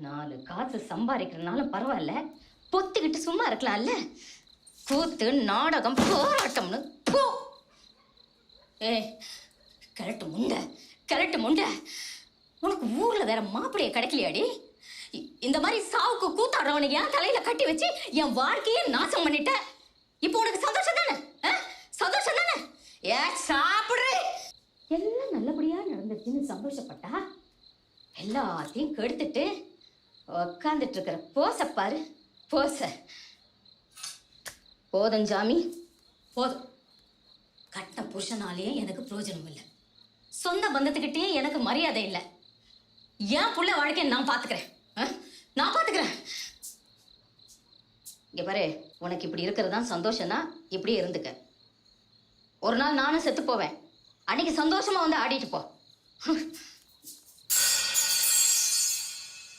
4 காசு சம்பாதிக்கிறனாலும் பரவாயில்ல, பொத்திக்கிட்டு சும்மா இருக்கலாம்ல. கூத்து நாடகம் போராட்டம்னு போ. ஏய், கிழட்டு முண்டை, உனக்கு ஊர்ல வேற மாப்பிளைய கிடைக்கலையாடி? இந்த மாதிரி சாவுக்கு கூத்தாடுறவனுக்கு என் தலையில கட்டி வச்சு என் வாழ்க்கையே நாசம் பண்ணிட்ட. இப்போ உனக்கு சந்தோஷம் தானே? சந்தோஷம் தானே? ஏ சாப்பிடுற எல்லாம் நல்லபடியா நடந்துச்சுன்னு சந்தோஷப்பட்டா எல்லாத்தையும் கெடுத்துட்டு உக்காந்துட்டு இருக்கிற போச பாரு, போச. போதும் ஜாமி, போதும். கட்ட புருஷனாலேயே எனக்கு பிரயோஜனம் இல்லை, சொந்த பந்தத்துக்கிட்டே எனக்கு மரியாதை இல்லை. என் புள்ள வாழ்க்கையை நான் பார்த்துக்கிறேன், நான் பார்த்துக்கிறேன். இங்க பாரு, உனக்கு இப்படி இருக்கிறது தான் சந்தோஷம்னா இப்படியே இருந்துக்க. ஒரு நாள் நானும் செத்து போவேன், அன்னைக்கு சந்தோஷமா வந்து ஆடிட்டு போ.